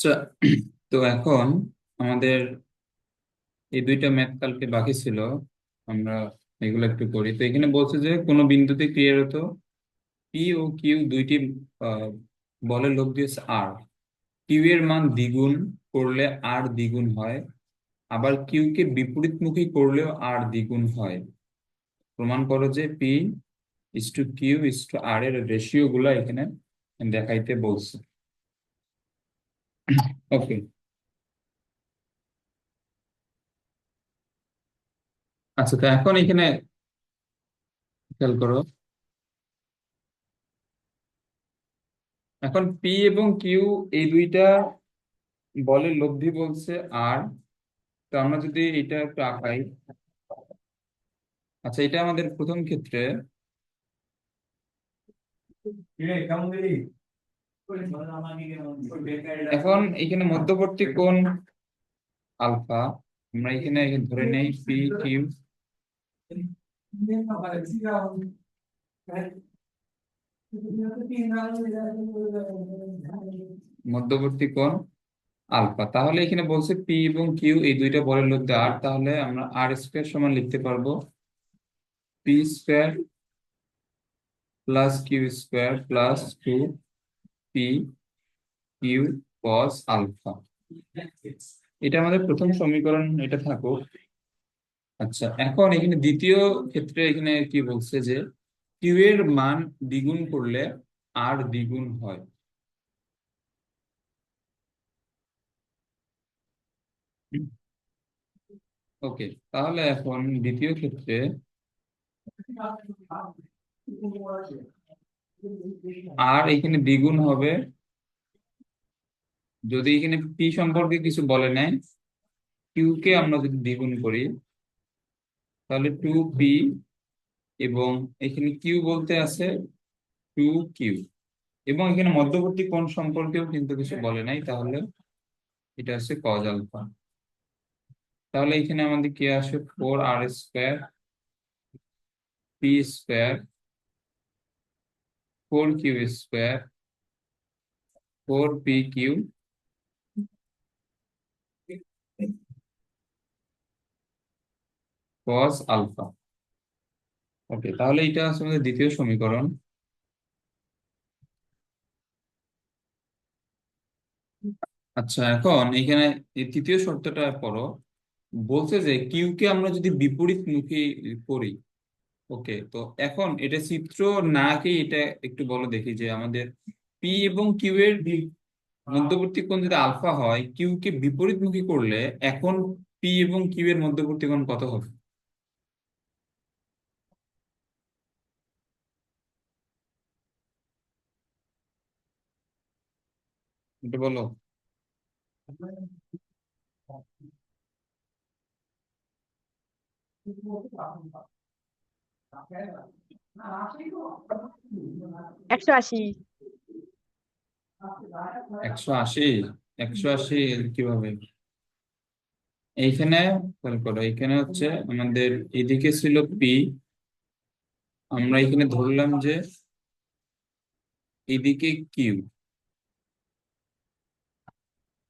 আচ্ছা, তো এখন আমাদের এই দুইটা ম্যাথ কালকে বাকি ছিল। আমরা এগুলো একটু করি। তো এখানে বলছে যে কোনো বিন্দুতে ক্রিয়ারত পি ও কিউ দুইটি আহ, বলের লোভ দিয়েছে আর। কিউ এর মান দ্বিগুণ করলে আর দ্বিগুণ হয়, আবার কিউ কে বিপরীতমুখী করলেও আর দ্বিগুণ হয়। প্রমাণ করো যে P is to Q is to আর এর রেশিও গুলা এখানে দেখাইতে বলছে। ওকে, আচ্ছা, তো এখন এখানে খেয়াল করো। এখন পি এবং কিউ এই দুইটা বলের লব্ধি বলছে আর। তো আমরা যদি এটা একটু আঁকাই। আচ্ছা, এটা আমাদের প্রথম ক্ষেত্রে। এখন এখানে মধ্যবর্তী কোণ আলফা। আমরা এখানে ধরে নেই পি কিউ। মধ্যবর্তী কোণ আলফা, তাহলে এখানে বলছে পি এবং কিউ এই দুইটা বলের লব্ধি আর, তাহলে আমরা আর স্কোয়ার সমান লিখতে পারবো P square plus Q square plus two P Q cos alpha. এটা আমাদের প্রথম সমীকরণ, এটা থাকুক। আচ্ছা, এখন এখানে দ্বিতীয় ক্ষেত্রে এখানে কি বলছে যে কিউ এর মান দ্বিগুণ করলে আর দ্বিগুণ হয়। ওকে, তাহলে এখন দ্বিতীয় ক্ষেত্রে আর এখানে দ্বিগুণ হবে যদি এখানে পি সম্পর্কে কিছু বলে নেয়। কিউ কে আমরা যদি দ্বিগুণ করি তাহলে টু পি, এবং এখানে কিউ বলতে আছে টু কিউ, এবং এখানে মধ্যবর্তী কোণ সম্পর্কেও কিন্তু কিছু বলে নাই, তাহলে এটা হচ্ছে কজ আলফা। তাহলে এখানে আমাদের কি আসে ফোর আর square P square four Q square four P Q cos alpha. ওকে, তাহলে এটা হচ্ছে আমাদের দ্বিতীয় সমীকরণ। আচ্ছা, এখন এখানে এই তৃতীয় শর্তটা পড়ো। বলছে যে কিউ কে আমরা যদি বিপরীতমুখী করি। ওকে, তো এখন এটা চিত্র না কি এটা একটু বলো দেখি যে আমাদের পি এবং কিউ এর মধ্যবর্তী কোণ যদি আলফা হয়, কিউ কে বিপরীতমুখী করলে এখন পি এবং কিউ এর মধ্যবর্তী কোণ কত হবে? এটা বলো। 180। 180। 180 কিভাবে? এইখানে খেয়াল করো, এইখানে হচ্ছে আমাদের এদিকে ছিল পি। আমরা এখানে ধরলাম যে এদিকে কিউ,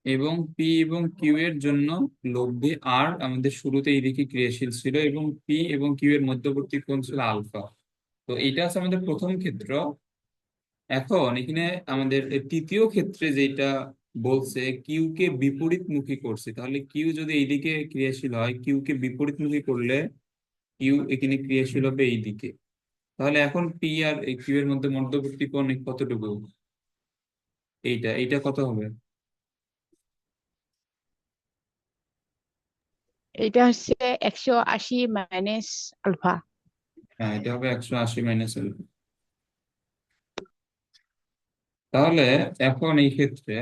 এবং পি এবং কিউ এর জন্য লব্ধি আর আমাদের শুরুতে এইদিকে ক্রিয়াশীল ছিল, এবং পি এবং কিউ এর মধ্যবর্তী কোণ ছিল আলফা। তো এটা আছে আমাদের প্রথম ক্ষেত্র। এখন এখানে আমাদের এই তৃতীয় ক্ষেত্রে যেটা বলছে কিউ কে বিপরীতমুখী করছে, তাহলে কিউ যদি এইদিকে ক্রিয়াশীল হয়, কিউ কে বিপরীতমুখী করলে কিউ এখানে ক্রিয়াশীল হবে এইদিকে। তাহলে এখন পি আর কিউ এর মধ্যে মধ্যবর্তী কোণ কতটুকু? এইটা এইটা কত হবে? এটা হচ্ছে 180 মাইনাস আলফা। হ্যাঁ, এটা হবে 180 মাইনাস। তাহলে এখন এই ক্ষেত্রে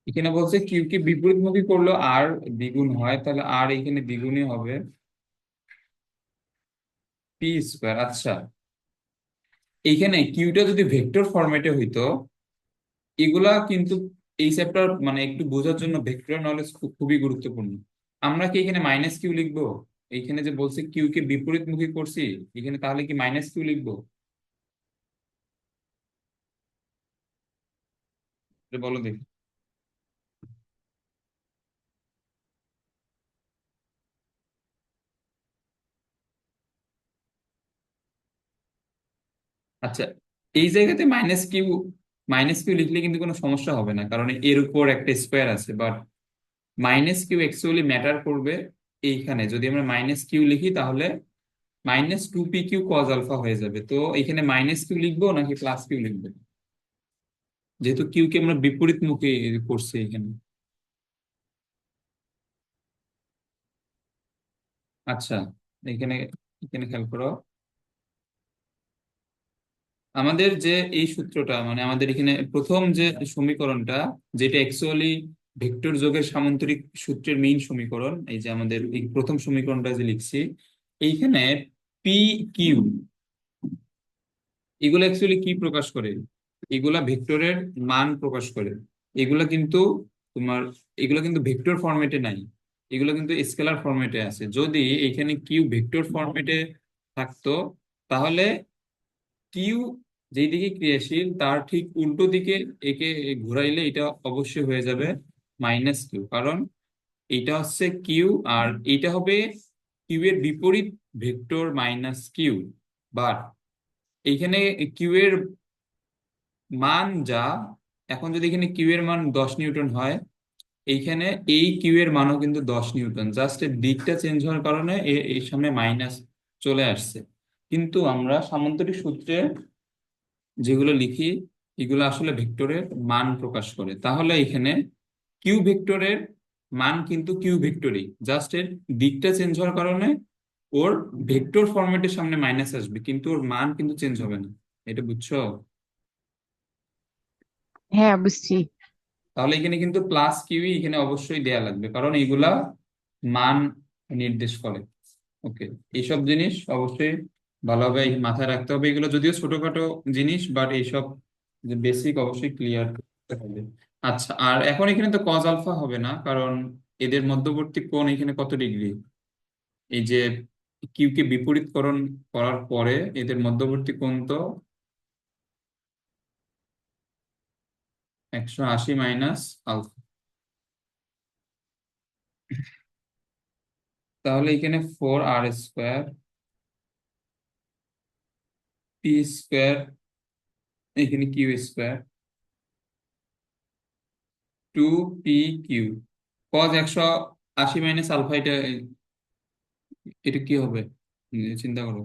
এখানে বলছে কিউ কে বিপরীতমুখী করলো আর দ্বিগুণ হয়, তাহলে আর এখানে দ্বিগুণই হবে পি স্কোয়ার। আচ্ছা, এইখানে কিউটা যদি ভেক্টর ফরম্যাটে হইতো, এগুলা কিন্তু এই চ্যাপ্টার মানে একটু বোঝার জন্য ভেক্টর নলেজ খুবই গুরুত্বপূর্ণ। আমরা কি এখানে মাইনাস কিউ লিখবো? এইখানে যে বলছে কিউ কে বিপরীতমুখী করছি, এখানে তাহলে কি মাইনাস কিউ লিখবো? এটা বলো দেখি। আচ্ছা, এই জায়গাতে মাইনাস কিউ লিখলে কিন্তু কোনো সমস্যা হবে না, কারণ এর উপর একটা স্কোয়ার আছে। But minus Q actually matter করবে এইখানে। যদি আমরা মাইনাস কিউ লিখি তাহলে -2p q কজ আলফা হয়ে যাবে। তো এখানে মাইনাস কিউ লিখবো নাকি প্লাস কিউ লিখবো, যেহেতু কিউ কে আমরা বিপরীত মুখে করছি এখানে। আচ্ছা, এখানে এখানে খেয়াল করো, আমাদের যে এই সূত্রটা, মানে আমাদের এখানে প্রথম যে সমীকরণটা, যেটা অ্যাকচুয়ালি ভেক্টর যোগের সামান্তরিক সূত্রের মেইন সমীকরণ, এই যে আমাদের এই প্রথম সমীকরণটা যে লিখছি, এইখানে পি কিউ, এগুলো অ্যাকচুয়ালি কি প্রকাশ করে? এগুলা ভেক্টরের মান প্রকাশ করে। এগুলা কিন্তু তোমার, এগুলো কিন্তু ভেক্টর ফরম্যাটে নাই, এগুলো কিন্তু স্কেলার ফরম্যাটে আছে। যদি এখানে কিউ ভেক্টর ফরম্যাটে থাকতো, তাহলে কিউ যেই দিকে ক্রিয়াশীল তার ঠিক উল্টো দিকে একে ঘুরাইলে এটা অবশ্যই হয়ে যাবে মাইনাস কিউ, কারণ এটা হচ্ছে কিউ আর এটা হবে কিউ এর বিপরীত ভেক্টর মাইনাস কিউ। বাট এইখানে কিউ এর মান যা, এখন যদি এখানে কিউ এর মান 10 নিউটন হয়, এইখানে এই কিউ এর মানও কিন্তু 10 নিউটন। জাস্ট এর দিকটা চেঞ্জ হওয়ার কারণে এই সামনে মাইনাস চলে আসছে। কিন্তু আমরা সামান্তরিক সূত্রে যেগুলো লিখি, এগুলো আসলে ভেক্টরের মান প্রকাশ করে। তাহলে এখানে কিউ ভেক্টরের মান কিন্তু কিউ ভেক্টরই, জাস্ট এর দিকটা চেঞ্জ হওয়ার কারণে ওর ভেক্টর ফরম্যাটের সামনে মাইনাস আসবে, কিন্তু ওর মান কিন্তু চেঞ্জ হবে না। এটা বুঝছো? হ্যাঁ, বুঝছি। তাহলে এখানে কিন্তু প্লাস কিউই এখানে অবশ্যই দেয়া লাগবে, কারণ এইগুলা মান নির্দেশ করে। ওকে, এইসব জিনিস অবশ্যই ভালোভাবে মাথায় রাখতে হবে। এগুলো যদিও ছোটখাটো জিনিস, বাট এইসব যে বেসিক অবশ্যই ক্লিয়ার করতে হবে। আচ্ছা, আর এখন এখানে তো কজ আলফা হবে না, কারণ এদের মধ্যবর্তী কোণ এখানে কত ডিগ্রি? এই যে কিউ কে বিপরীতকরণ করার পরে এদের মধ্যবর্তী কোণ তো 180 মাইনাস আলফা। তাহলে এখানে 4r² p², এখানে q², 2p q। cos 180 minus alpha, এটা এটা কি হবে? চিন্তা করো।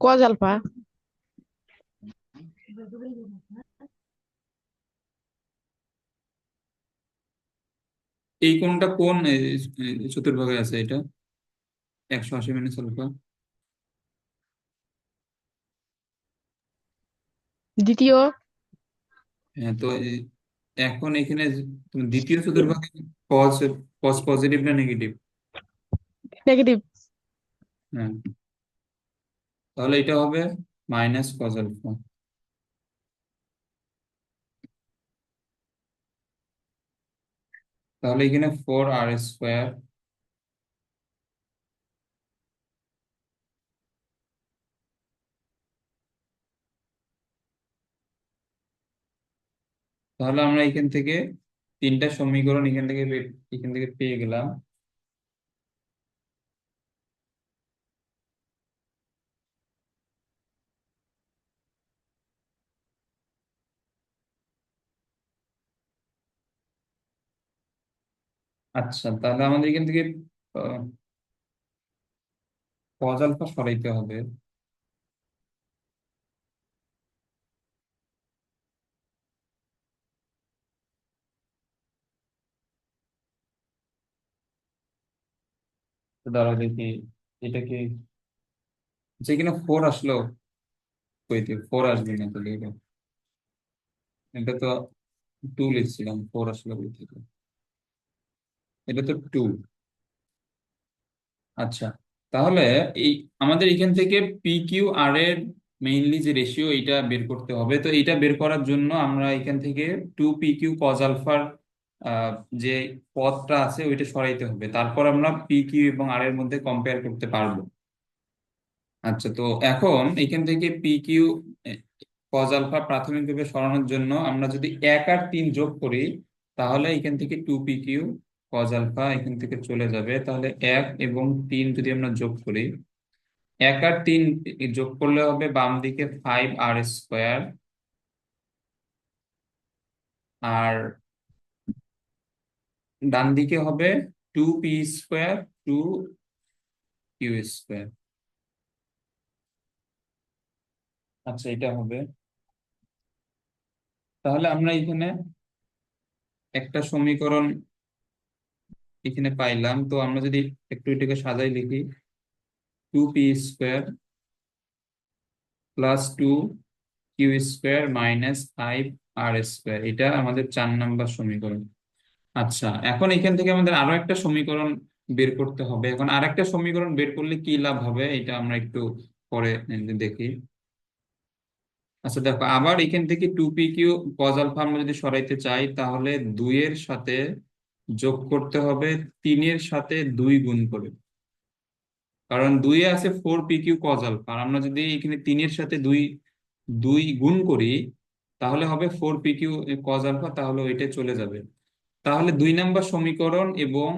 Cos alpha. এই কোণটা কোন চতুর্ভাগে আছে এটা? 180 মাইনাস আলফা। দ্বিতীয়। হ্যাঁ, তো এখন এখানে তুমি দ্বিতীয় চতুর্ভাগে কস, কস পজিটিভ না নেগেটিভ? নেগেটিভ। হ্যাঁ, তাহলে এটা হবে মাইনাস কস আলফা। তাহলে এখানে 4r²। তাহলে আমরা এখান থেকে তিনটা সমীকরণ এখান থেকে পেয়ে গেলাম। আচ্ছা, তাহলে আমাদের এখান থেকে কজ আলফা সরাইতে হবে। তো দাঁড়াও দেখি, এটা কি যেখানে 4 আসলো, কইতে 4 আসবে না তাহলে এটা, এটা তো 2 লিখছিলাম, 4 আসলো কই থেকে? এটা তো 2। আচ্ছা, তাহলে এই আমাদের এখান থেকে পি কিউ আর এর মেইনলি যে রেশিও এটা বের করতে হবে। তো এটা বের করার জন্য আমরা এখান থেকে টু পি কিউ কজ আলফার আহ, যে পদটা আছে ওইটা সরাইতে হবে, তারপর আমরা পি কিউ এবং আর এর মধ্যে কম্পেয়ার করতে পারবো। আচ্ছা, তো এখন এখান থেকে পি কিউ কজ আলফা প্রাথমিকভাবে সরানোর জন্য আমরা যদি 1 আর 3 যোগ করি, তাহলে এখান থেকে two P Q cos alpha এখান থেকে চলে যাবে। তাহলে 1 এবং 3 যদি আমরা যোগ করি, 1 আর 3 যোগ করলে হবে বাম দিকে 5r², আর ডান দিকে হবে 2p², 2q²। আচ্ছা, এটা হবে। তাহলে আমরা এখানে একটা সমীকরণ এখানে পাইলাম। তো আমরা যদি একটু এটাকে সাজাই লিখি, 2p² plus 2q² minus 5r², এটা আমাদের 4 নম্বর সমীকরণ। আচ্ছা, এখন এখান থেকে আমাদের আরো একটা সমীকরণ বের করতে হবে। এখন আরেকটা সমীকরণ বের করলে কি লাভ হবে এটা আমরা একটু পরে দেখি। আচ্ছা দেখো, আবার এখান থেকে two P Q cos alpha আমরা যদি সরাইতে চাই, তাহলে 2 এর সাথে যোগ করতে হবে 3 এর সাথে 2 গুণ করে। কারণ 2-এ আছে 4 পি কিউ কজ আলফা, আর আমরা যদি এখানে 3-এর সাথে দুই দুই গুণ করি, তাহলে হবে 4 পি কিউ কজ আলফা, তাহলে ওইটা চলে যাবে। তাহলে 2 নম্বর সমীকরণ এবং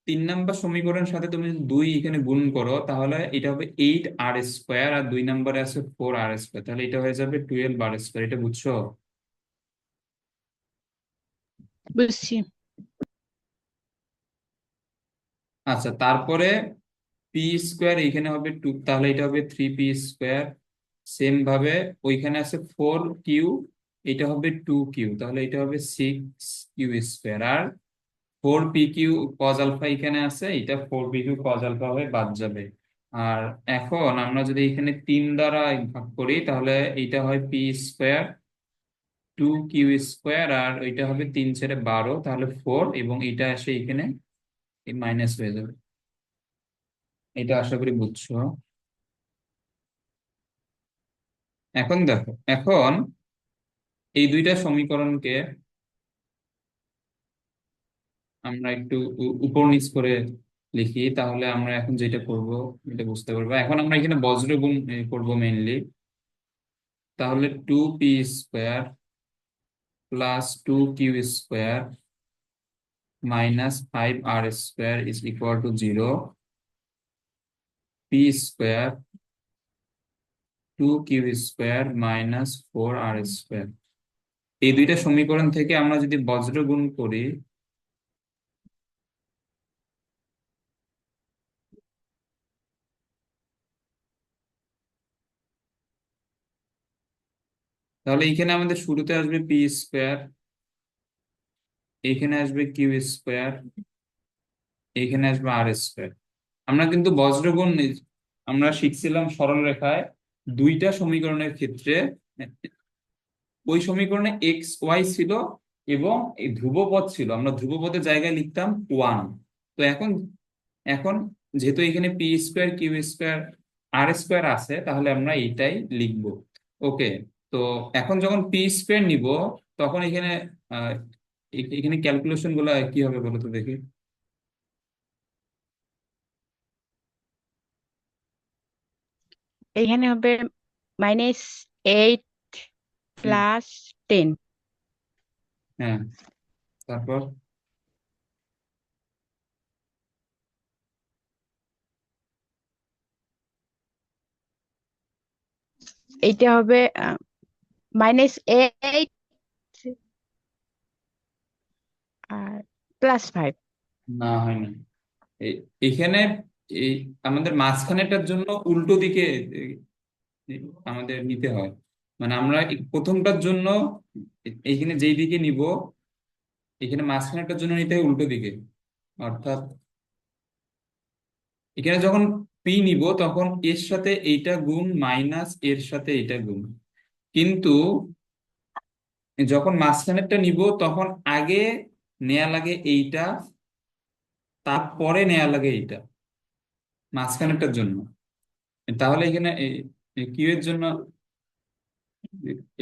3 নম্বর সমীকরণের সাথে তুমি যদি 2 এখানে গুণ করো, তাহলে এটা হবে 8r², আর 2 নম্বরে আছে 4r², তাহলে এটা হয়ে যাবে 12r²। এটা বুঝছো? বুঝছি। আচ্ছা, তারপরে p² এখানে হবে 2, তাহলে এটা হবে 3p²। সেম ভাবে ওইখানে আছে 4q, এটা হবে 2q, তাহলে এটা হবে 6q²। আর 4 পি কিউ কজ আলফা এখানে আছে, এটা 4 পি কিউ কজ আলফা হয়ে বাদ যাবে। আর এখন আমরা যদি এখানে 3 দ্বারা ভাগ করি, তাহলে এটা হয় p², 2q², আর এটা হবে 3 × 12, তাহলে 4, এবং এটা আসে এখানে মাইনাস হয়ে যাবে। এটা আশা করি বুঝছো। এখন দেখো, এখন এই দুইটা সমীকরণকে আমরা একটু উপর নিচ করে লিখি, তাহলে আমরা এখন যেটা করব এটা বুঝতে পারবো। এখন আমরা এখানে বজ্র গুণ করবো মেইনলি। তাহলে 2p² plus 2q² minus 5r² is equal to 0। p² 2q² minus 4r²। এই দুইটা সমীকরণ থেকে আমরা যদি বজ্র গুণ করি, তাহলে এখানে আমাদের শুরুতে আসবে p², এখানে আসবে q², এখানে আসবে r²। আমরা কিন্তু বজ্রগুণ আমরা শিখছিলাম সরল রেখায় দুইটা সমীকরণের ক্ষেত্রে ওই সমীকরণে এক্স ওয়াই ছিল এবং এই ধ্রুবপদ ছিল, আমরা ধ্রুবপদের জায়গায় লিখতাম 1। তো এখন এখন যেহেতু এখানে p², q², r² আছে, তাহলে আমরা এইটাই লিখবো। ওকে। তো এখন যখন p² নিব, তখন এখানে আহ এখানে ক্যালকুলেশন গুলো কি হবে বলো তো দেখি। এখানে হবে -8 হুম, প্লাস 10। হ্যাঁ, তারপর এইটা হবে -8 আর +5। না, হয়নি। এখানে এই আমাদের মাঝখানেটার জন্য উল্টো দিকে আমাদের নিতে হয়। মানে আমরা এই প্রথমটার জন্য এইখানে যেই দিকে নিব, এখানে মাঝখানেটার জন্য নিতে হয় উল্টো দিকে। অর্থাৎ এখানে যখন পি নিব, তখন এর সাথে এইটা গুণ মাইনাস এর সাথে এইটা গুণ। কিন্তু যখন মাঝখানেরটা নিব, তখন আগে নেয়া লাগে এইটা, তারপরে নেয়া লাগে এইটা। মাঝখানেরটার জন্য। তাহলে এখানে কিউ এর জন্য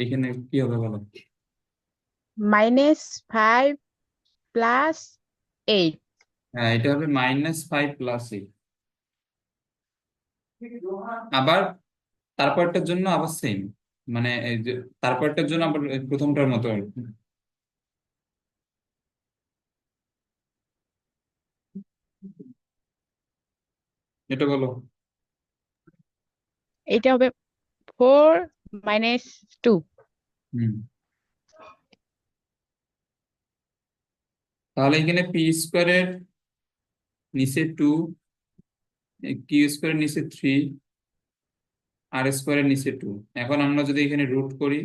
এখানে কি হবে বলো? -5 + 8। হ্যাঁ, এটা হবে -5 + 8। আবার তারপরটার জন্য আবার সেম, মানে এই যে তারপরটার জন্য আবার এই প্রথমটার মতো আর কি। এটা বলো। এটা হবে 4 - 2। হুম। তাহলে এখানে পি স্কোয়ারের নিচে 2, কিউ স্কোয়ারের নিচে 3, আর স্কোয়ারের নিচে 2। এখন আমরা যদি এখানে রুট করি,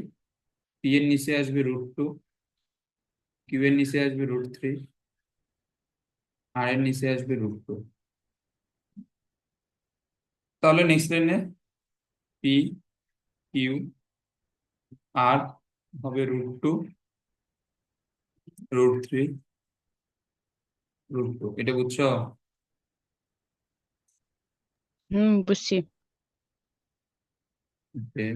পি এর নিচে আসবে √2, কিউ এর নিচে আসবে √3, আর এর নিচে আসবে √2। তাহলে নেক্সট লাইনে পি, কিউ, আর হবে √2, √3, √2। এটা বুঝছো? হুম, বুঝছি। Okay.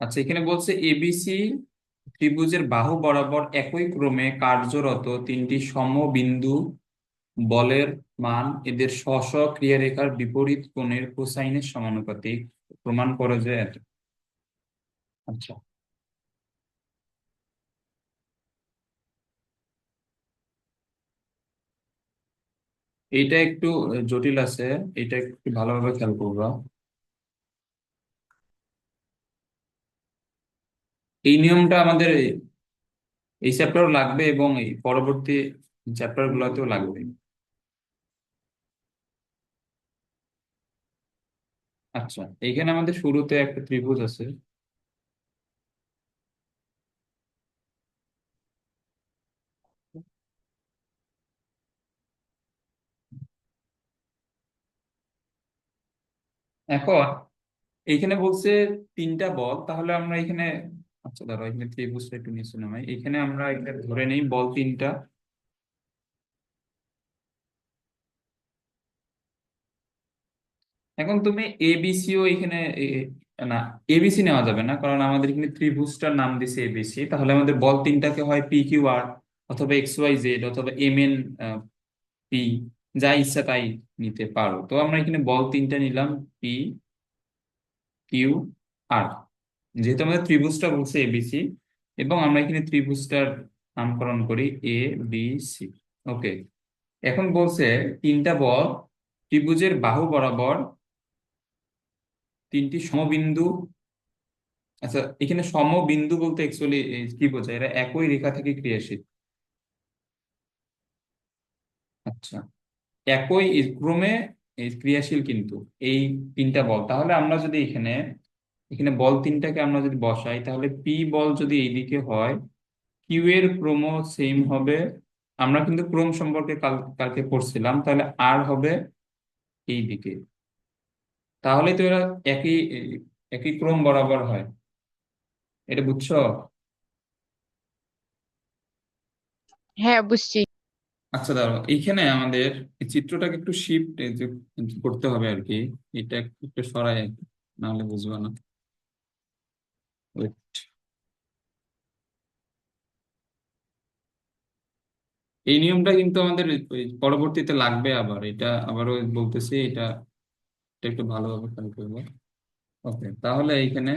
আচ্ছা, এখানে বলছে এবিসি ত্রিভুজের বাহু বরাবর একই ক্রমে কার্যরত তিনটি সমবিন্দু বলের মান এদের স্ব স্ব ক্রিয়ারেখার বিপরীত কোণের কোসাইনের সমানুপাতিক, প্রমাণ করে যে এত। আচ্ছা, এইটা একটু জটিল আছে, এটা একটু ভালোভাবে খেয়াল করবা। এই নিয়মটা আমাদের এই চ্যাপ্টারও লাগবে এবং এই পরবর্তী চ্যাপ্টার গুলোতেও লাগবে। আচ্ছা, এইখানে আমাদের শুরুতে একটা ত্রিভুজ আছে। এখন এইখানে বলছে তিনটা বল, তাহলে আমরা এখানে, আচ্ছা ধরো এখানে ত্রিভুজটা একটু নিচে নামাই, এখানে আমরা এটা ধরে নেই বল তিনটা। এখন তুমি এবিসিও এখানে না, এবিসি নেওয়া যাবে না, কারণ আমাদের এখানে ত্রিভুজটার নাম দিছে এবিসি। তাহলে আমাদের বল তিনটাকে হয় পি কিউ আর, অথবা এক্স ওয়াই জেড, অথবা এম এন পি, যা ইচ্ছা তাই নিতে পারো। তো আমরা এখানে বল তিনটা নিলাম, পি কিউ আর, যেহেতু আমাদের ত্রিভুজটা বলছে এবিসি, এবং আমরা এখানে ত্রিভুজটার নামকরণ করি এ বি সি। ওকে। এখন বলছে তিনটা বল ত্রিভুজের বাহু বরাবর তিনটি সমবিন্দু। আচ্ছা, এখানে সমবিন্দু বলতে অ্যাকচুয়ালি কি বোঝায়? এরা একই রেখা থেকে ক্রিয়াশীল। আচ্ছা, একই ক্রমে ক্রিয়াশীল কিন্তু এই তিনটা বল। তাহলে আমরা যদি এখানে এখানে বল তিনটাকে আমরা যদি বসাই, তাহলে পি বল যদি এইদিকে হয়, কিউ এর ক্রম সেম হবে। আমরা কিন্তু ক্রম সম্পর্কে কালকে পড়ছিলাম, তাহলে আর হবে এই দিকে। তাহলে তো এরা একই একই ক্রম বরাবর হয়। এটা বুঝছো? হ্যাঁ, বুঝছি। আচ্ছা দাঁড়াও, এইখানে আমাদের এই চিত্রটাকে একটু শিফট করতে হবে আর কি। এটা একটু একটু সরাই, নাহলে বুঝবো না। Wait, এই নিয়মটা কিন্তু আমাদের ওই পরবর্তীতে লাগবে আবার, এটা আবারও বলতেছি, এটা এটা একটু ভালোভাবে খেয়াল করবো। ওকে, তাহলে এইখানে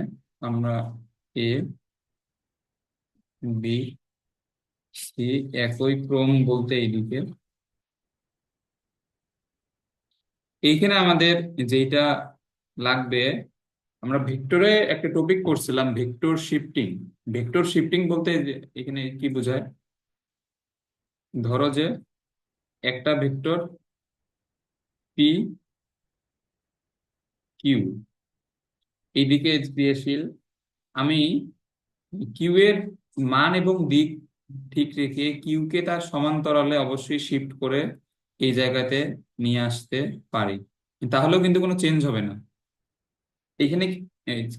আমরা এ বি সি একই ক্রম বলতে এইদিকে, এইখানে আমাদের যেটা লাগবে, আমরা ভেক্টরে একটা টপিক করছিলাম ভেক্টর শিফটিং। ভেক্টর শিফটিং বলতে যে এখানে কি বোঝায়, ধরো যে একটা ভেক্টর পি কিউ এইদিকে ক্রিয়াশীল, আমি কিউ এর মান এবং দিক ঠিক রেখে কিউ কে তার সমান্তরালে অবশ্যই শিফট করে এই জায়গাতে নিয়ে আসতে পারি। তাহলেও কিন্তু কোনো চেঞ্জ হবে না এখানে।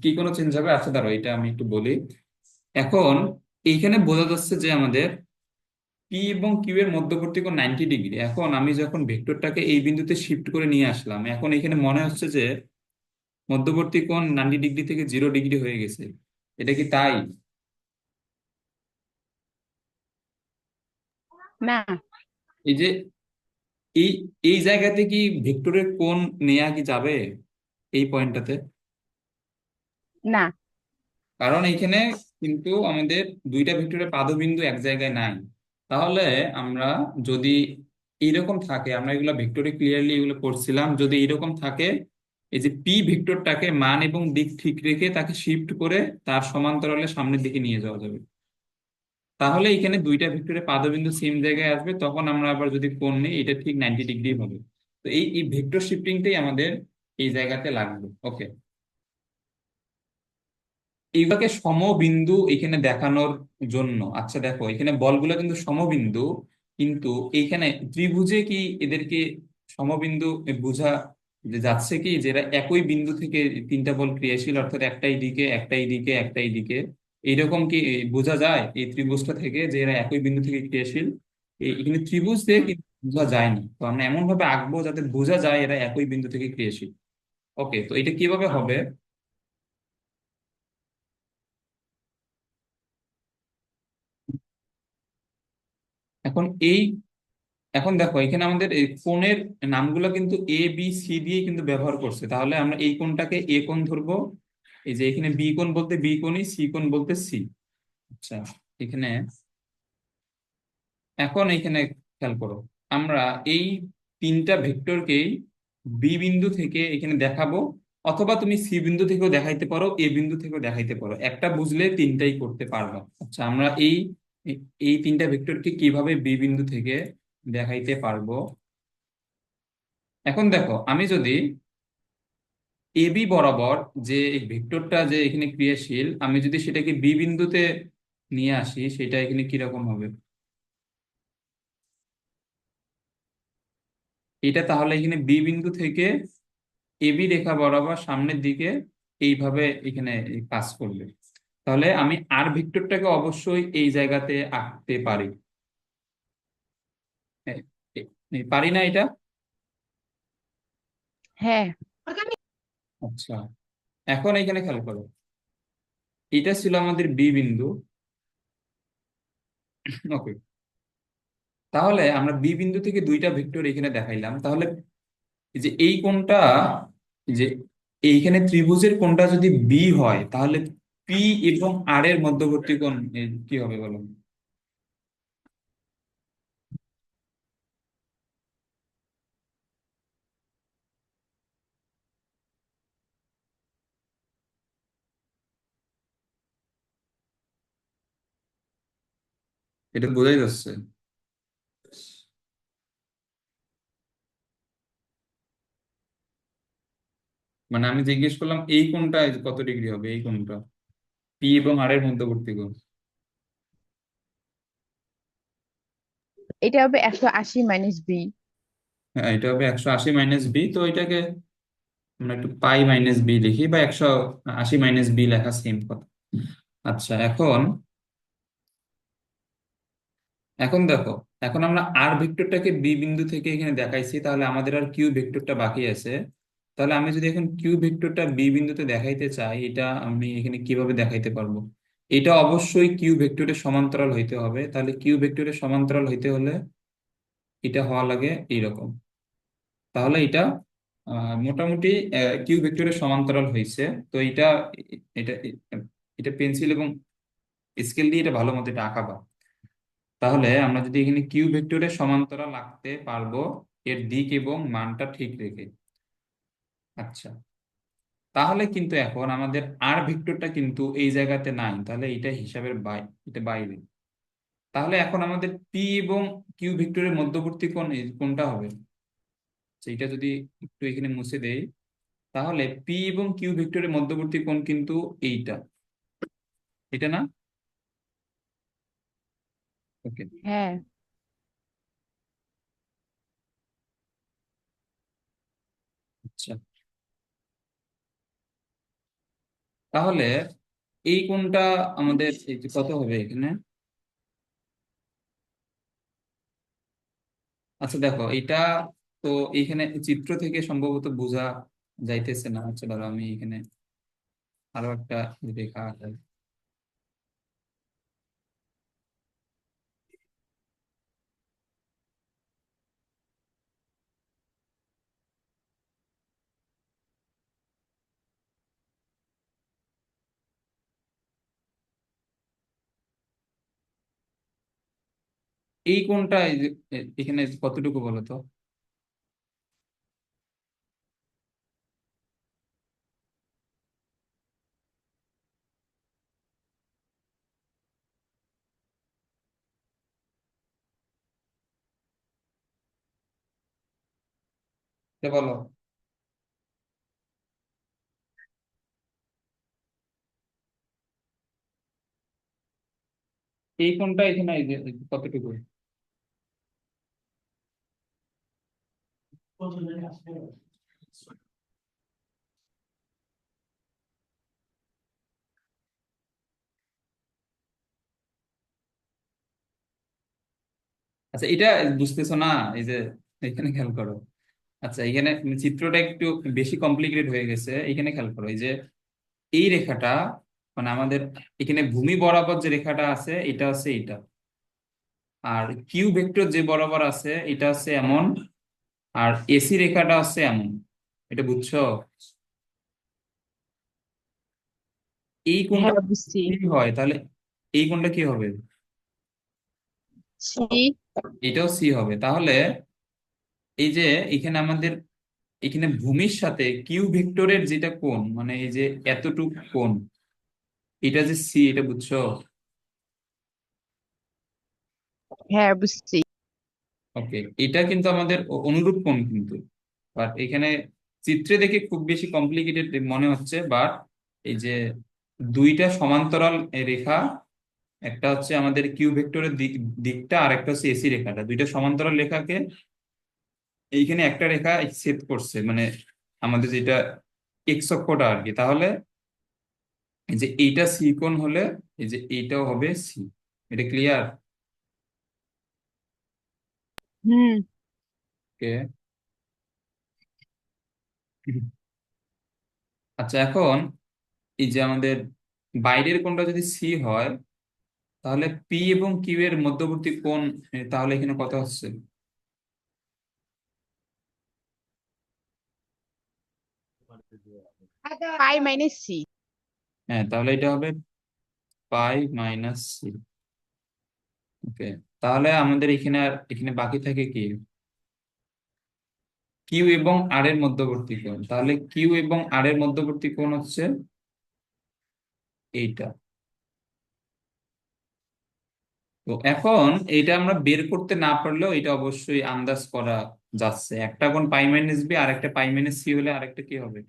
কি কোনো চেঞ্জ হবে? আচ্ছা দাঁড়াও, এটা আমি একটু বলি। এখন এইখানে বোঝা যাচ্ছে যে আমাদের পি এবং কিউ এর মধ্যবর্তী কোণ 90 ডিগ্রি। এখন আমি যখন ভেক্টরটাকে এই বিন্দুতে শিফট করে নিয়ে আসলাম, এখন এখানে মনে হচ্ছে যে মধ্যবর্তী কোণ 90 ডিগ্রি থেকে 0 ডিগ্রি হয়ে গেছে। এটা কি তাই? না, এই যে এই এই জায়গাতে কি ভেক্টরের কোণ নেয়া কি যাবে এই পয়েন্টটাতে? না, কারণ এখানে কিন্তু আমাদের দুইটা ভেক্টরের পাদবিন্দু এক জায়গায় নাই। তাহলে আমরা যদি এইরকম থাকে, আমরা এগুলো ভেক্টরে ক্লিয়ারলি এগুলো করছিলাম, যদি এরকম থাকে এই যে পি ভেক্টরটাকে মান এবং দিক ঠিক রেখে তাকে শিফট করে তার সমান্তরালে সামনের দিকে নিয়ে যাওয়া যাবে। তাহলে এখানে দুইটা ভেক্টরের পাদবিন্দু সেম জায়গায় আসবে, তখন আমরা আবার যদি কোণ নিই এটা ঠিক 90 ডিগ্রি হবে। তো এই এই ভেক্টর শিফটিংটাই আমাদের এই জায়গাতে লাগবে। ওকে, এইগুলোকে সমবিন্দু এখানে দেখানোর জন্য, আচ্ছা দেখো এখানে বলগুলো কিন্তু সমবিন্দু, কিন্তু এইখানে ত্রিভুজে কি এদেরকে সমবিন্দু বোঝা যাচ্ছে কি যে এরা একই বিন্দু থেকে তিনটা বল ক্রিয়াশীল, অর্থাৎ একটাই দিকে একটাই দিকে একটাই দিকে, এইরকম কি বোঝা যায় এই ত্রিভুজটা থেকে যে এরা একই বিন্দু থেকে ক্রিয়াশীল? এখানে ত্রিভুজ দিয়ে হুম, কিন্তু বোঝা যায় না, তো আমরা এমন ভাবে আঁকবো যাতে বোঝা যায় এরা একই বিন্দু থেকে ক্রিয়াশীল। ওকে, তো এটা কিভাবে হবে? এখন এখন দেখো এখানে আমাদের এই কোণের নামগুলো কিন্তু এ বি সি দিয়ে কিন্তু ব্যবহার করছে, তাহলে আমরা এই কোণটাকে এ কোণ ধরবো। এই যে এখানে বি কোণ বলতে বি কোণই, সি কোণ বলতে সি। আচ্ছা, এখানে এখন এখানে খেয়াল করো, আমরা এই তিনটা ভেক্টরকেই বি বিন্দু থেকে এখানে দেখাবো, অথবা তুমি সি বিন্দু থেকেও দেখাইতে পারো, এ বিন্দু থেকেও দেখাইতে পারো, একটা বুঝলে তিনটাই করতে পারবে। আচ্ছা, আমরা এই তিনটা ভেক্টরকে কিভাবে বি বিন্দু থেকে দেখাইতে পারবো? এখন দেখো আমি যদি এবি বরাবর যে এই ভেক্টরটা যে এখানে ক্রিয়াশীল, আমি যদি সেটাকে বি বিন্দুতে নিয়ে আসি সেটা এখানে কিরকম হবে? এটা তাহলে এখানে বি বিন্দু থেকে এবি রেখা বরাবর সামনের দিকে এইভাবে এখানে পাস করবে। তাহলে আমি আর ভেক্টরটাকে অবশ্যই এই জায়গাতে আঁকতে পারি। এ- পারি না এটা? হ্যাঁ, আচ্ছা, এখন এখানে খেয়াল করো, এটা ছিল আমাদের বি বিন্দু। ওকে, তাহলে আমরা বি বিন্দু থেকে দুইটা ভেক্টর এখানে দেখাইলাম, তাহলে এই যে এই কোণটা, এই যে এইখানে ত্রিভুজের কোণটা যদি বি হয়, তাহলে পি এবং আর এর মধ্যবর্তী কোণ কি হবে বলো? এটা বোঝাই যাচ্ছে। মানে আমি জিজ্ঞেস করলাম এই কোণটা কত ডিগ্রি হবে, এই কোণটা পি এবং আর এর মধ্যবর্তী কোণ। এটা হবে 180 - বি। হ্যাঁ, এটা হবে 180 - বি, তো এটাকে আমরা একটু পাই মাইনাস বি লিখি, বা 180 - বি লেখা সেম কথা। আচ্ছা, এখন এখন দেখো, এখন আমরা আর ভেক্টরটাকে বি বিন্দু থেকে এখানে দেখাইছি, তাহলে আমাদের আর কিউ ভেক্টরটা বাকি আছে। তাহলে আমি যদি এখন কিউ ভেক্টরটা বি বিন্দুতে দেখাইতে চাই, এটা আমি এখানে কিভাবে দেখাইতে পারবো? এটা অবশ্যই কিউ ভেক্টরের সমান্তরাল হইতে হবে। তাহলে কিউ ভেক্টরের সমান্তরাল হইতে হলে এটা হওয়া লাগে এইরকম। তাহলে এটা মোটামুটি কিউ ভেক্টরের সমান্তরাল হয়েছে। তো এটা এটা পেন্সিল এবং স্কেল দিয়ে এটা ভালো মতো এটা আঁকাবা। তাহলে আমরা যদি এখানে কিউ ভেক্টরের সমান্তরাল আঁকতে পারবো এর দিক এবং মানটা ঠিক রেখে। আচ্ছা, তাহলে কিন্তু এখন আমাদের আর ভেক্টরটা কিন্তু এই জায়গাতে নাই, তাহলে এটা হিসাবের এটা বাইরে। তাহলে এখন আমাদের পি এবং কিউ ভেক্টরের মধ্যবর্তী কোণ কোনটা হবে? সেইটা যদি একটু এখানে মুছে দেই, তাহলে পি এবং কিউ ভেক্টরের মধ্যবর্তী কোণ কিন্তু এইটা, এটা না? ওকে। হ্যাঁ। আচ্ছা, তাহলে এই কোণটা আমাদের এই যে কত হবে এখানে? আচ্ছা দেখো এটা, তো এইখানে চিত্র থেকে সম্ভবত বোঝা যাইতেছে না। আচ্ছা ধরো আমি এখানে আরো একটা রেখা আঁকাই। এই কোণটা এই যে এখানে কতটুকু বলো তো? এটা বলো। এই কোণটা এখানে এই যে কতটুকু? আচ্ছা এটা বুঝতেছো না? এই যে এখানে খেয়াল করো। আচ্ছা এখানে চিত্রটা একটু বেশি কমপ্লিকেটেড হয়ে গেছে। এখানে খেয়াল করো, এই যে এই রেখাটা, মানে আমাদের এখানে ভূমি বরাবর যে রেখাটা আছে এটা হচ্ছে এটা, আর কিউ ভেক্টর যে বরাবর আছে এটা হচ্ছে এমন, আর এসি রেখাটা হচ্ছে এমন। এটা বুঝছো? এই কোণটা হ্যাঁ, বুঝছি। কি হয় তাহলে? এই কোণটা কি হবে? সি। এটাও সি হবে। তাহলে এই যে এখানে আমাদের এখানে ভূমির সাথে কিউ ভেক্টরের যেটা কোণ, মানে এই যে এতটুক কোণ, এটা যে সি, এটা বুঝছো? হ্যাঁ, বুঝছি। ওকে, এটা কিন্তু আমাদের অনুরূপ কোণ কিন্তু, বাট এখানে চিত্রে দেখে খুব বেশি কমপ্লিকেটেড মনে হচ্ছে, বাট এই যে দুইটা সমান্তরাল রেখা, একটা হচ্ছে আমাদের কিউ ভেক্টরের দিকটা, আর একটা হচ্ছে এসি রেখাটা, দুইটা সমান্তরাল রেখাকে এইখানে একটা রেখা ছেদ করছে, মানে আমাদের যেটা এক্স অক্ষটা আর কি। তাহলে এই যে এইটা সি কোণ হলে এই যে এইটাও হবে সি। এটা ক্লিয়ার? হুম। ওকে। আচ্ছা এখন এই যে আমাদের বাইরের কোণটা যদি সি হয়, তাহলে পি এবং কিউ এর মধ্যবর্তী কোণ তাহলে এখানে কত হচ্ছে? পাই মাইনাস সি। হ্যাঁ, তাহলে এটা হবে পাই মাইনাস সি। ওকে, তাহলে আমাদের এখানে আর এখানে বাকি থাকে কি? কিউ এবং আর এর মধ্যবর্তী কোণ। তাহলে কিউ এবং আর এর মধ্যবর্তী কোণ হচ্ছে এইটা। তো এখন এটা আমরা বের করতে না পারলেও এটা অবশ্যই আন্দাজ করা যাচ্ছে, একটা কোণ পাই মাইনাস বি, আর একটা পাই মাইনাস সি হলে আরেকটা কি হবে?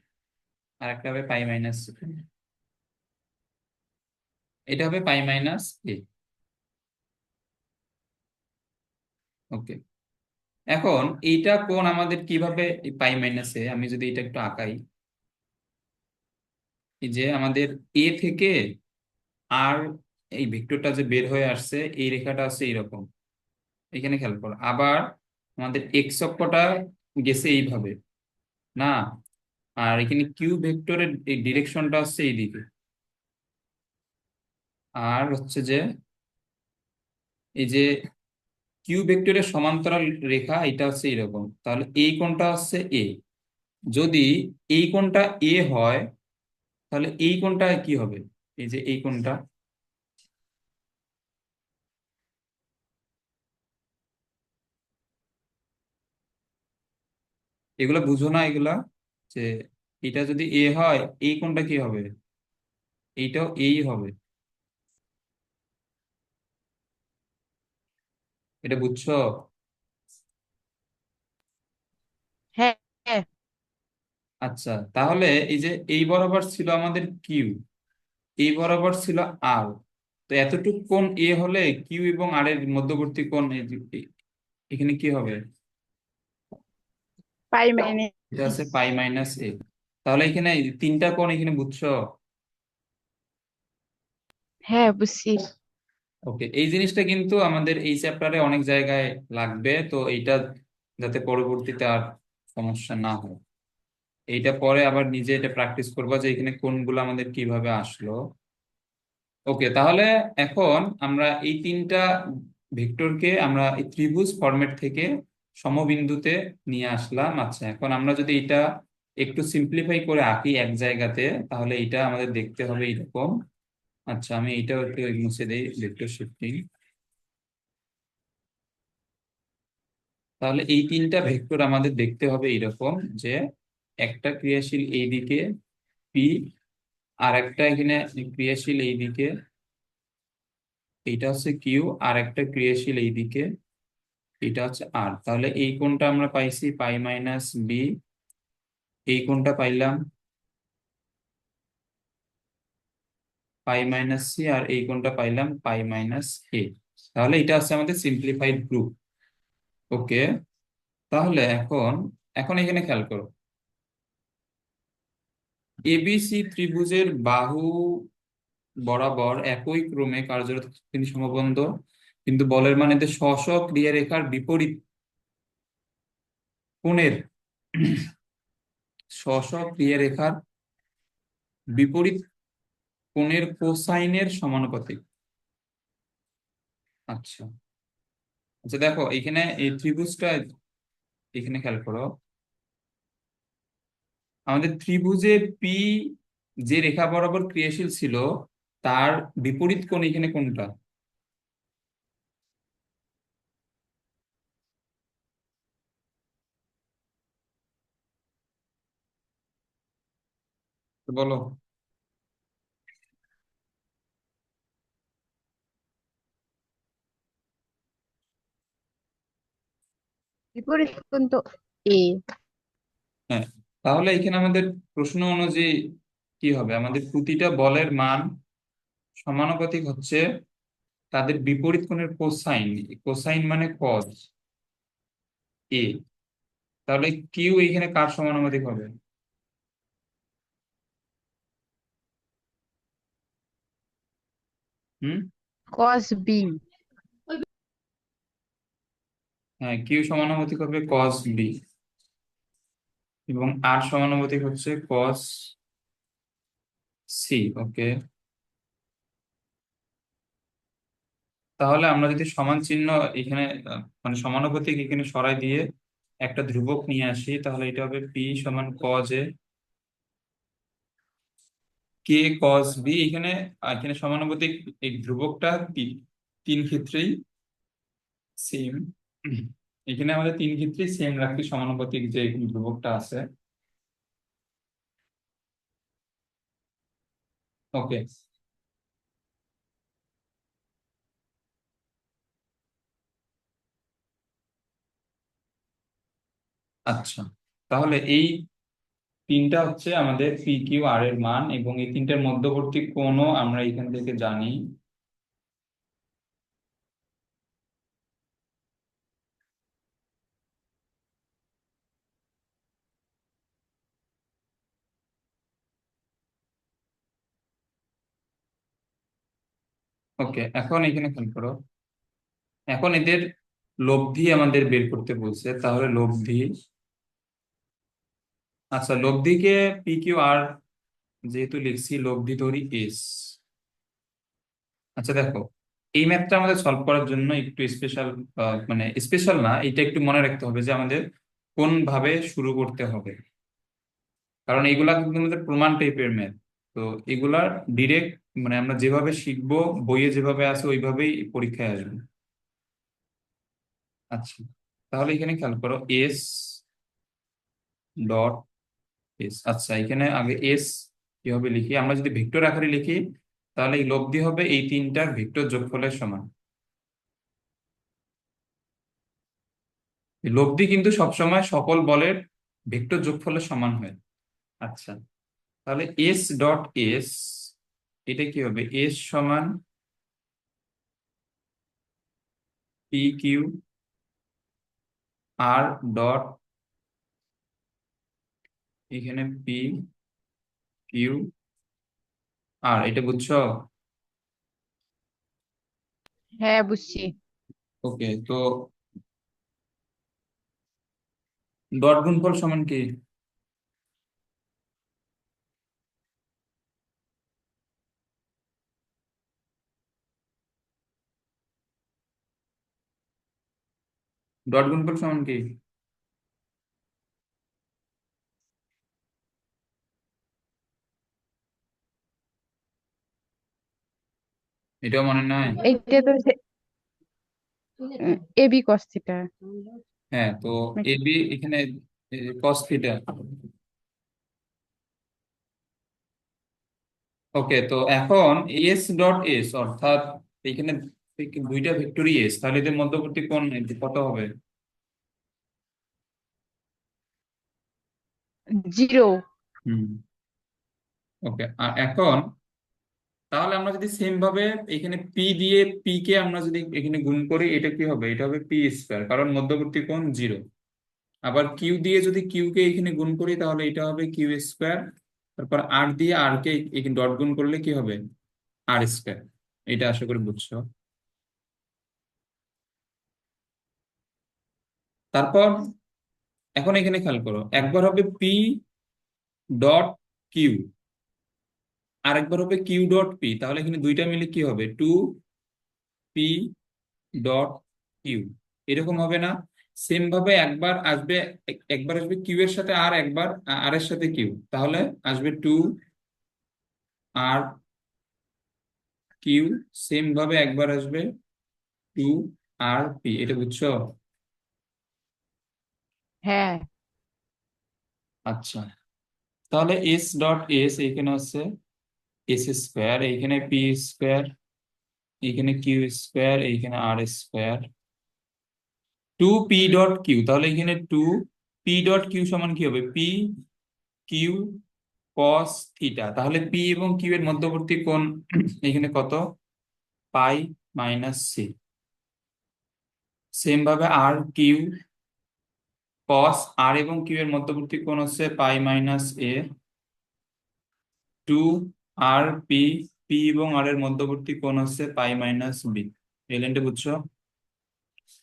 আরেকটা হবে পাই মাইনাস, এটা হবে পাই মাইনাস এ। ওকে, এখন এইটা কোণ আমাদের কিভাবে পাই মাইনাস এ, আমি যদি এটা একটু আঁকাই, এই যে আমাদের এ থেকে আর এই ভেক্টরটা যে বের হয়ে আসছে, এই রেখাটা আছে এইরকম। এখানে খেয়াল করো আবার, আমাদের এক্স অক্ষটা গেছে এইভাবে, না? আর এখানে কিউ ভেক্টরের এই ডিরেকশনটা হচ্ছে এইদিকে। আর হচ্ছে যে এই যে কিউ ভেক্টরের সমান্তরাল রেখা এটা হচ্ছে এইরকম, তাহলে এই কোণটা হচ্ছে এ। যদি এই কোণটা এ হয়, তাহলে এই কোণটা কি হবে? এই যে এই কোণটা, এগুলা বুঝো না এগুলা? যে এটা যদি এ হয়, এই কোণটা কি হবে? এইটাও এই হবে। এটা বুঝছো? হ্যাঁ, হ্যাঁ। আচ্ছা, তাহলে এই যে এই বরাবর ছিল আমাদের কিউ, এই বরাবর ছিল আর, তো তো এতটুকু কোণ এ হলে কিউ এবং আর এর মধ্যবর্তী কোণ এখানে কি হবে? পাই এটা মাইনাস। আছে পাই মাইনাস এ। তাহলে এখানে এই তিনটা কোণ এখানে বুঝছো? হ্যাঁ, বুঝছি। ওকে, এই জিনিসটা কিন্তু আমাদের এই চ্যাপ্টারে অনেক জায়গায় লাগবে, তো এইটা যাতে পরবর্তীতে আর সমস্যা না হয়, এইটা পরে আবার নিজে এটা প্র্যাকটিস করবা যে এখানে কোনগুলো আমাদের কিভাবে আসলো। ওকে, তাহলে এখন আমরা এই তিনটা ভেক্টরকে আমরা এই ত্রিভুজ ফরম্যাট থেকে সমবিন্দুতে নিয়ে আসলাম। আচ্ছা, এখন আমরা যদি এটা একটু সিম্পলিফাই করে আঁকি এক জায়গাতে, তাহলে এটা আমাদের দেখতে হবে এরকম। আচ্ছা, আমি এইটাও একটু মুছে দিই, ভেক্টর শিফটিং। তাহলে এই তিনটা ভেক্টর আমাদের দেখতে হবে এরকম, যে একটা ক্রিয়াশীল এইদিকে পি, আর একটা এখানে ক্রিয়াশীল এইদিকে, এইটা হচ্ছে কিউ, আর একটা ক্রিয়াশীল এইদিকে, এটা হচ্ছে আর। তাহলে এই কোণটা আমরা পাইছি পাই মাইনাস বি, এই কোণটা পাইলাম পাই মাইনাস সি, আর এই কোণটা পাইলাম পাই মাইনাস এ। তাহলে এটা হচ্ছে আমাদের সিম্পলিফাইড গ্রুপ। ওকে, তাহলে এখন এখন এখানে খেয়াল করো, এবিসি ত্রিভুজের বাহু বরাবর একই ক্রমে কার্যরত তিনি সমবন্ধ, কিন্তু বলের মানে যে স্ব স্ব ক্রিয়ারেখার বিপরীত কোণের স্ব স্ব ক্রিয়ারেখার বিপরীত কোণের কোসাইনের সমানুপাতিক। আচ্ছা, আচ্ছা, দেখো এখানে এই ত্রিভুজটা, এখানে খেয়াল করো, আমাদের ত্রিভুজে পি যে রেখা বরাবর ক্রিয়াশীল ছিল, তার বিপরীত কোণ এখানে কোনটা? তো বলো। বিপরীত কোণ তো এ। হ্যাঁ, তাহলে এখানে আমাদের প্রশ্ন অনুযায়ী কি হবে, আমাদের প্রতিটা বলের মান সমানুপাতিক হচ্ছে তাদের বিপরীত কোণের কোসাইন। কোসাইন মানে কজ এ। তাহলে কিউ এখানে কার সমানুপাতিক হবে? হুম। কস বি। হ্যাঁ, কিউ সমানুপাতিক হবে কস বি, এবং আর সমানুপাতিক হচ্ছে কস সি। ওকে, তাহলে আমরা যদি সমান চিহ্ন এখানে মানে সমানুপাতিক এখানে সরাই দিয়ে একটা ধ্রুবক নিয়ে আসি, তাহলে এটা হবে পি সমান কজ এ, কে কস বি। এখানে এখানে সমানুপাতিক এই ধ্রুবকটা তিন ক্ষেত্রেই সেম। এখানে আমাদের তিন ক্ষেত্রেই সেম রাখি সমানুপাতিক যে ধ্রুবকটা আছে। ওকে, আচ্ছা, তাহলে এই তিনটা হচ্ছে আমাদের পি কিউ আর এর মান, এবং এই তিনটার মধ্যবর্তী কোণও আমরা এখান থেকে জানি। ওকে, এখন এখানে খেয়াল করো, এখন এদের লব্ধি আমাদের বের করতে বলছে, তাহলে লব্ধি। আচ্ছা, লব্ধিকে পি কিউ আর যেহেতু লিখছি, লব্ধি ধরি এস। আচ্ছা, দেখো এই ম্যাথটা আমাদের সলভ করার জন্য একটু স্পেশাল, মানে স্পেশাল না, এটা একটু মনে রাখতে হবে যে আমাদের কোন ভাবে শুরু করতে হবে, কারণ এগুলা কিন্তু আমাদের প্রমাণ টাইপের ম্যাথ। তো এগুলা ডিরেক্ট, মানে আমরা যেভাবে শিখবো বইয়ে যেভাবে আছে ওইভাবেই পরীক্ষায় আসবে। আচ্ছা, তাহলে এখানে খেয়াল করো এস ডট এস। আচ্ছা, এখানে আগে এস কিভাবে লিখি, আমরা যদি ভেক্টর আকারে লিখি, তাহলে এই লব্ধি হবে এই তিনটার ভেক্টর যোগফলের সমান। এই লব্ধি কিন্তু সবসময় সকল বলের ভেক্টর যোগফলের সমান হয়। আচ্ছা, তাহলে এস ডট এস, এটা কি হবে, এস সমান পি কিউ আর ডট, এখানে পি কিউ আর, এটা বুঝছো? হ্যাঁ, বুঝছি। ওকে, তো ডট গুণফল সমান কি? ডট গুণফল সমান কি? এটাও মনে নাই? এইটা তো এ বি কস থিটা। হ্যাঁ, তো এ বি এখানে কস থিটা। ওকে, তো এখন এস ডট এস অর্থাৎ এখানে দুইটা ভেক্টরই এস, তাহলে এদের মধ্যবর্তী কোণ কত হবে? জিরো। হুম। ওকে, আর এখন তাহলে আমরা যদি সেম ভাবে এখানে পি দিয়ে পি কে আমরা যদি এখানে গুণ করি, এটা কি হবে? এটা হবে পি স্কয়ার, কারণ মধ্যবর্তী কোণ জিরো। আবার কিউ দিয়ে যদি কিউ কে এখানে গুণ করি, তাহলে এটা হবে কিউ স্কয়ার। তারপর আর দিয়ে আর কে এখানে ডট গুণ করলে কি হবে? আর স্কয়ার। এটা আশা করি বুঝছো। তারপর এখন এখানে খেয়াল করো, একবার হবে পি ডট কিউ, আর একবার হবে কিউ ডট পি, তাহলে এখানে দুইটা মিলে কি হবে? Two P dot Q. এরকম হবে না? সেম ভাবে একবার আসবে, একবার আসবে কিউ এর সাথে আর, একবার আর এর সাথে কিউ, তাহলে আসবে টু আর কিউ। সেম ভাবে একবার আসবে টু আর পি। এটা বুঝছো? হ্যাঁ। আচ্ছা, তাহলে এস ডট এস এখানে হচ্ছে এস স্কোয়ার, এইখানে পি স্কোয়ার, এইখানে কিউ স্কোয়ার, এইখানে আর square, two P dot Q. তাহলে এখানে টু পি ডট কিউ সমান কি হবে? P Q cos theta. তাহলে পি এবং কিউ এর মধ্যবর্তী কোণ এখানে কত? পাই মাইনাস সি। সেম ভাবে আর কিউ কস, আর এবং কিউ এর মধ্যবর্তী কোণ হচ্ছে পাই মাইনাস এ। টু আর পি, পি এবং আর এর মধ্যবর্তী কোণ হচ্ছে পাই মাইনাস বি। এই লাইনটা বুঝছো?